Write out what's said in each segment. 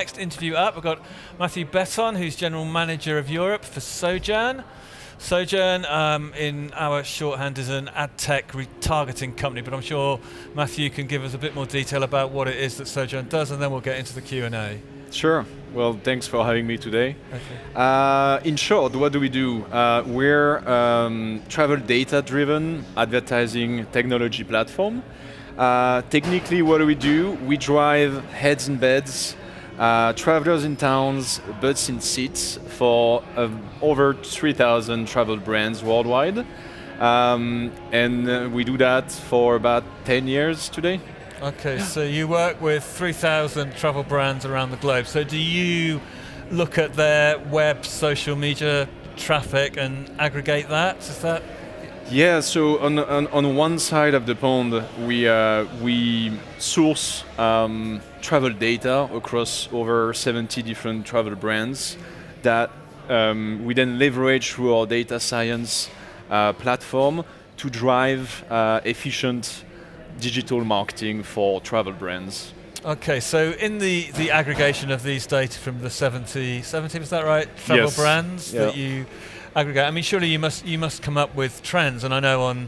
next interview up. We've got Matthieu Betton, who's General Manager of Europe for Sojern. Sojern, in our shorthand, is an ad tech retargeting company, but I'm sure Matthieu can give us a bit more detail about what it is that Sojern does, and then we'll get into the Q&A. Sure. Well, thanks for having me today. Okay. In short, what do we do? We're travel data-driven advertising technology platform. Technically, what do? We drive heads in beds, travelers in towns, butts in seats for over 3,000 travel brands worldwide. And we do that for about 10 years today. Okay, so you work with 3,000 travel brands around the globe. So do you look at their web, social media traffic and aggregate that? Is that? Yeah, so on one side of the pond, we source travel data across over 70 different travel brands that we then leverage through our data science platform to drive efficient digital marketing for travel brands. Okay, so in the aggregation of these data from the 70, is that right? Travel Yes. brands Yeah. that you aggregate. I mean, surely you must come up with trends, and I know on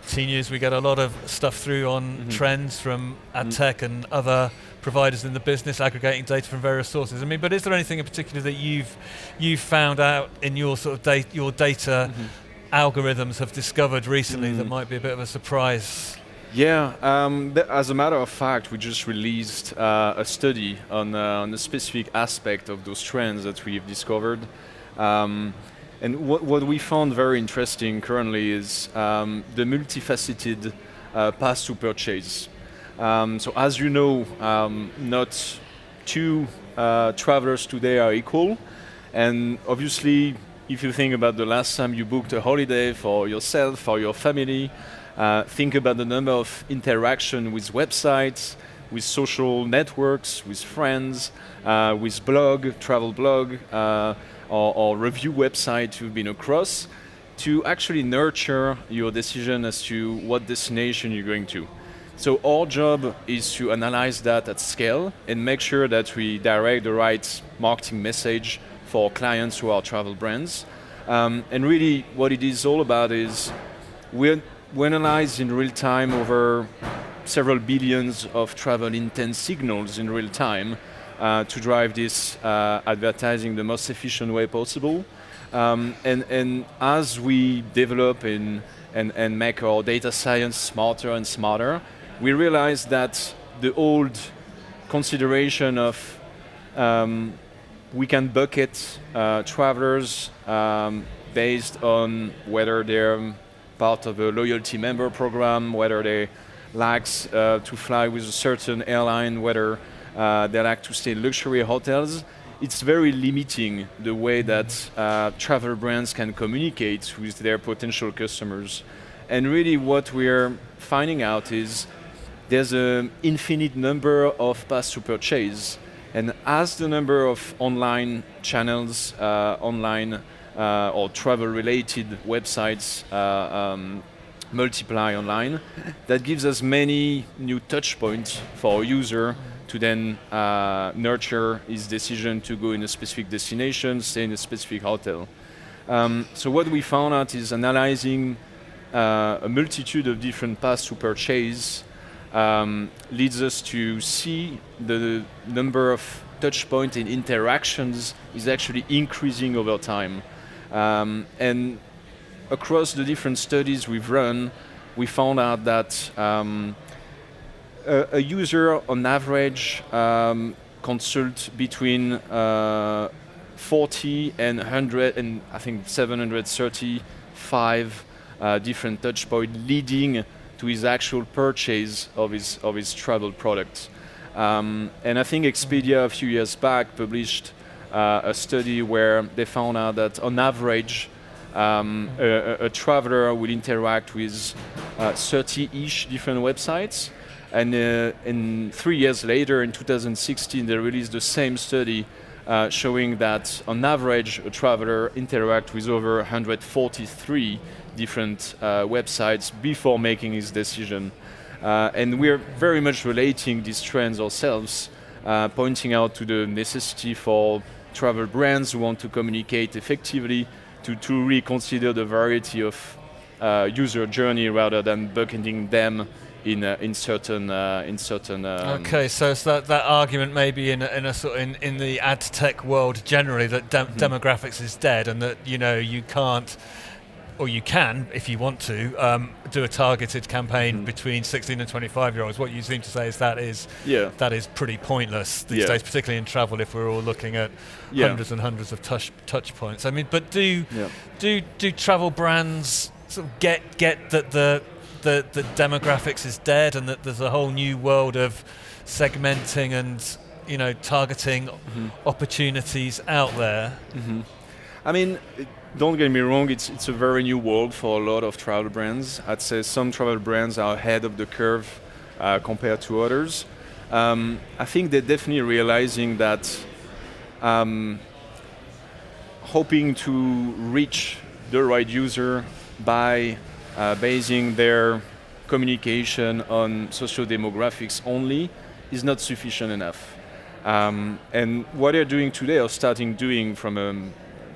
tnoooz we get a lot of stuff through on trends from ad tech and other providers in the business aggregating data from various sources. I mean, but is there anything in particular that you've found out in your sort of your data algorithms have discovered recently that might be a bit of a surprise? Yeah, as a matter of fact, we just released a study on a specific aspect of those trends that we've discovered. And what we found very interesting currently is the multifaceted path to purchase. So as you know, not two travelers today are equal. And obviously, if you think about the last time you booked a holiday for yourself or your family, think about the number of interaction with websites, with social networks, with friends, with travel blog, or review website you've been across, to actually nurture your decision as to what destination you're going to. So our job is to analyze that at scale and make sure that we direct the right marketing message for clients who are travel brands. And really what it is all about is we analyze in real time over several billions of travel intent signals in real time to drive this advertising the most efficient way possible. And as we develop and make our data science smarter and smarter, we realize that the old consideration of we can bucket travelers based on whether they're part of a loyalty member program, whether they like to fly with a certain airline, whether they like to stay in luxury hotels. It's very limiting the way that travel brands can communicate with their potential customers. And really what we're finding out is there's an infinite number of paths to purchase. And as the number of online channels, or travel-related websites multiply online, that gives us many new touch points for our user to then nurture his decision to go in a specific destination, stay in a specific hotel. So what we found out is analyzing a multitude of different paths to purchase leads us to see the number of touch points and interactions is actually increasing over time. And across the different studies we've run, we found out that a user on average consults between 40 and 100 and I think 735 different touch points leading to his actual purchase of his travel product. And I think Expedia a few years back published a study where they found out that on average a traveler will interact with 30-ish different websites, and 3 years later in 2016 they released the same study showing that on average a traveler interacts with over 143 different websites before making his decision. And we're very much relating these trends ourselves pointing out to the necessity for travel brands who want to communicate effectively to reconsider the variety of user journey rather than bucketing them in certain. Okay, so it's that argument maybe in a sort of in the ad tech world generally that demographics is dead, and that you can't, or you can if you want to do a targeted campaign between 16 and 25-year-olds. What you seem to say is that is pretty pointless these days, particularly in travel if we're all looking at hundreds and hundreds of touch points. I mean, but do travel brands sort of get that the demographics is dead and that there's a whole new world of segmenting and targeting opportunities out there? I mean, don't get me wrong, it's a very new world for a lot of travel brands. I'd say some travel brands are ahead of the curve compared to others. I think they're definitely realizing that hoping to reach the right user by basing their communication on socio-demographics only is not sufficient enough. And what they're doing today, or starting doing from a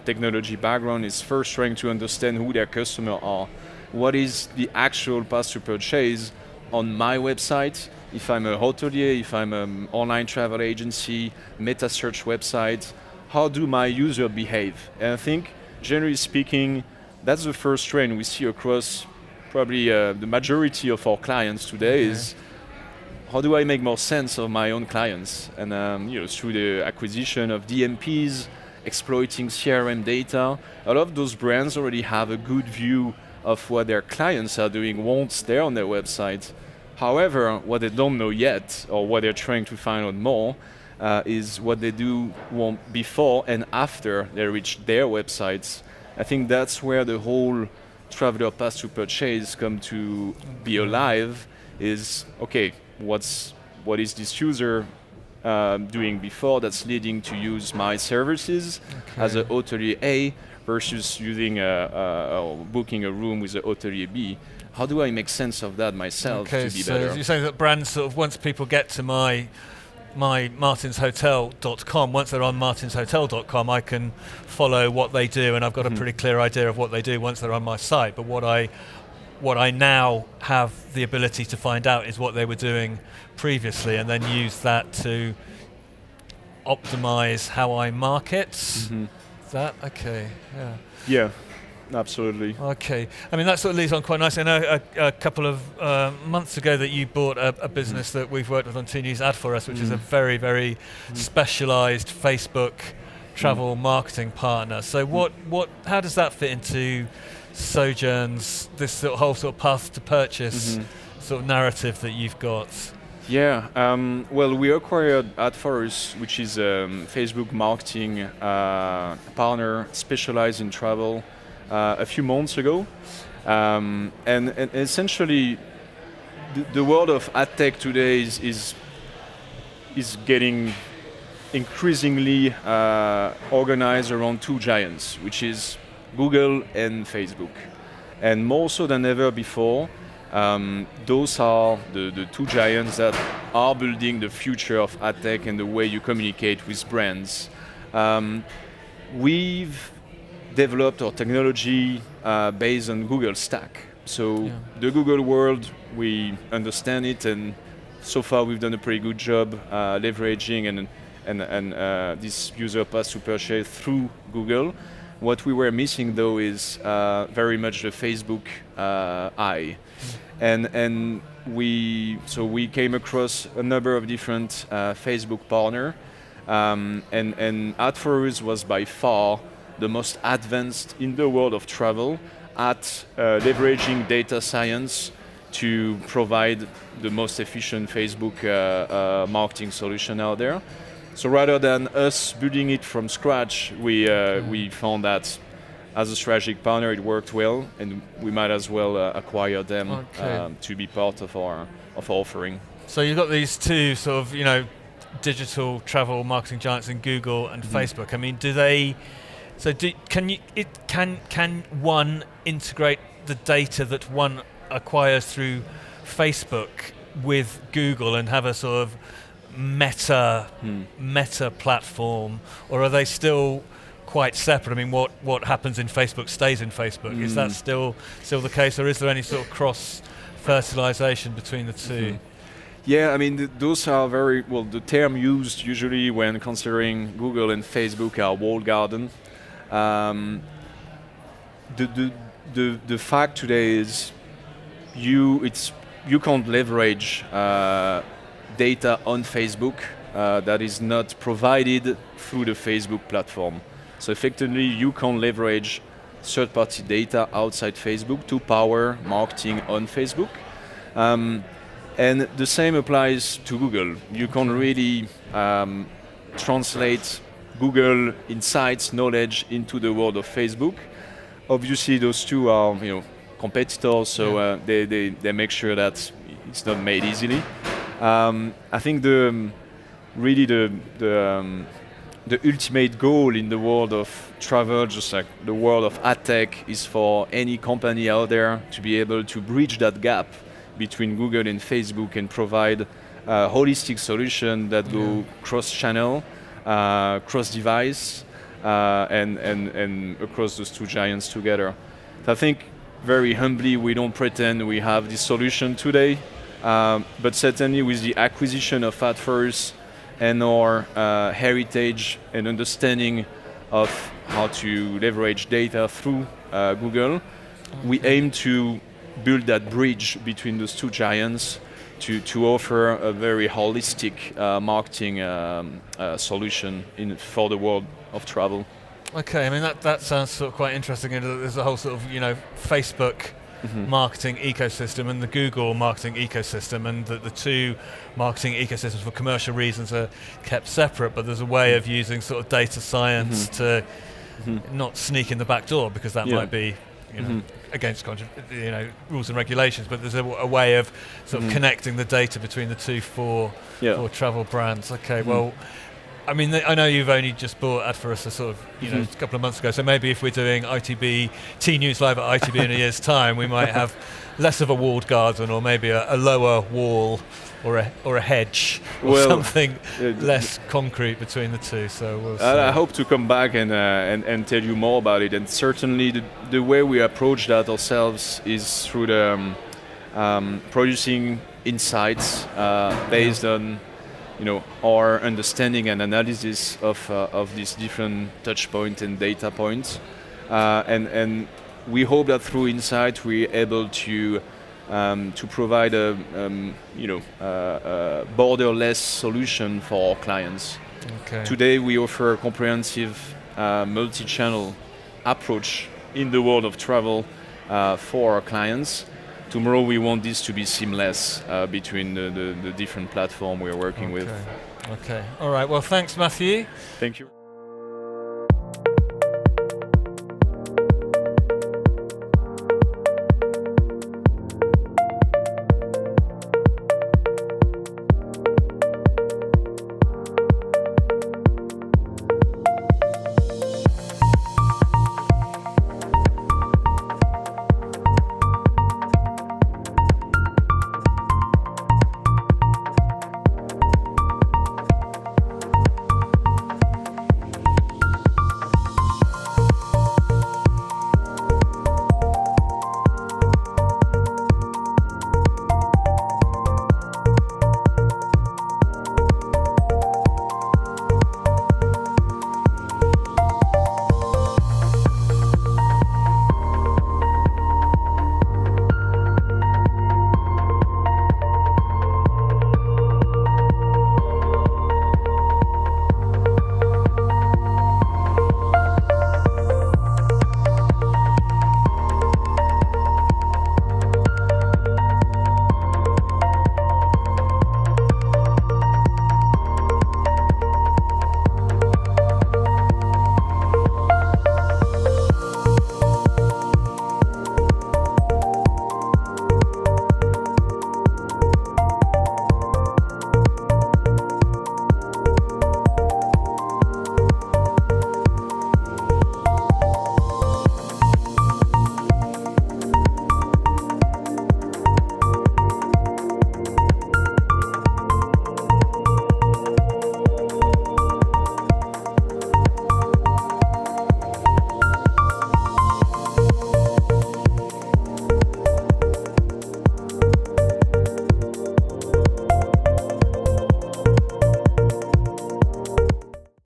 technology background, is first trying to understand who their customers are. What is the actual path to purchase on my website? If I'm a hotelier, if I'm an online travel agency, meta search website, how do my users behave? And I think, generally speaking, that's the first trend we see across probably the majority of our clients today is how do I make more sense of my own clients? And through the acquisition of DMPs, exploiting CRM data, a lot of those brands already have a good view of what their clients are doing once they're on their website. However, what they don't know yet, or what they're trying to find out more, is what they do before and after they reach their websites. I think that's where the whole traveler path to purchase come to be alive. Is okay, what is this user doing before that's leading to use my services as a hotelier A versus using booking a room with a hotelier B? How do I make sense of that myself to be better? So you're saying that brands sort of, once people get to my martinshotel.com, once they're on martinshotel.com, I can follow what they do, and I've got a pretty clear idea of what they do once they're on my site. But what I now have the ability to find out is what they were doing previously, and then use that to optimize how I market. Is that okay? Yeah, absolutely. Okay. I mean, that sort of leads on quite nicely. I know a couple of months ago that you bought a business that we've worked with on tnoooz Ad for Us, which is a very, very specialized Facebook travel marketing partner. So how does that fit into Sojern's, this whole sort of path to purchase sort of narrative that you've got? Yeah, well, we acquired Ad for Us, which is a Facebook marketing partner specialized in travel, a few months ago. And essentially, the world of ad tech today is getting increasingly organized around two giants, which is Google and Facebook. And more so than ever before, those are the two giants that are building the future of ad tech and the way you communicate with brands. We've developed our technology based on Google Stack. So the Google world, we understand it, and so far we've done a pretty good job leveraging and this user path to purchase through Google. What we were missing, though, is very much the Facebook eye, and we came across a number of different Facebook partners, and Ad for Us was by far the most advanced in the world of travel at leveraging data science to provide the most efficient Facebook marketing solution out there. So rather than us building it from scratch, we found that as a strategic partner it worked well, and we might as well acquire them to be part of our offering. So you've got these two sort of digital travel marketing giants in Google and Facebook. I mean, can one integrate the data that one acquires through Facebook with Google and have a sort of meta platform, or are they still quite separate? I mean, what happens in Facebook stays in Facebook. Is that still the case, or is there any sort of cross-fertilization between the two? Yeah, I mean, those are very, well, the term used usually when considering Google and Facebook are walled garden. The fact today is you can't leverage data on Facebook that is not provided through the Facebook platform. So effectively, you can leverage third-party data outside Facebook to power marketing on Facebook. And the same applies to Google. You can really translate Google insights, knowledge into the world of Facebook. Obviously, those two are competitors, so they make sure that it's not made easily. I think the ultimate goal in the world of travel, just like the world of ad tech, is for any company out there to be able to bridge that gap between Google and Facebook and provide a holistic solution that go cross-channel, cross-device, and across those two giants together. So I think very humbly we don't pretend we have this solution today, but certainly with the acquisition of AdFirst and our heritage and understanding of how to leverage data through Google, we aim to build that bridge between those two giants to offer a very holistic marketing solution for the world of travel. Okay, I mean that sounds sort of quite interesting. There's a whole sort of Facebook marketing ecosystem and the Google marketing ecosystem, and the two marketing ecosystems for commercial reasons are kept separate. But there's a way of using sort of data science to not sneak in the back door, because that might be against rules and regulations. But there's a way of sort of connecting the data between the two for travel brands. Okay, well. I mean, I know you've only just bought AdFirst a couple of months ago, so maybe if we're doing ITB, tnoozLIVE at ITB in a year's time, we might have less of a walled garden, or maybe a lower wall or a hedge, or something less concrete between the two. So we'll see. I hope to come back and tell you more about it. And certainly the way we approach that ourselves is through the producing insights based on our understanding and analysis of these different touch points and data points, and we hope that through insight we're able to provide a borderless solution for our clients. Okay. Today we offer a comprehensive multi-channel approach in the world of travel for our clients. Tomorrow we want this to be seamless between the different platforms we're working with. Okay. All right. Well, thanks, Matthieu. Thank you.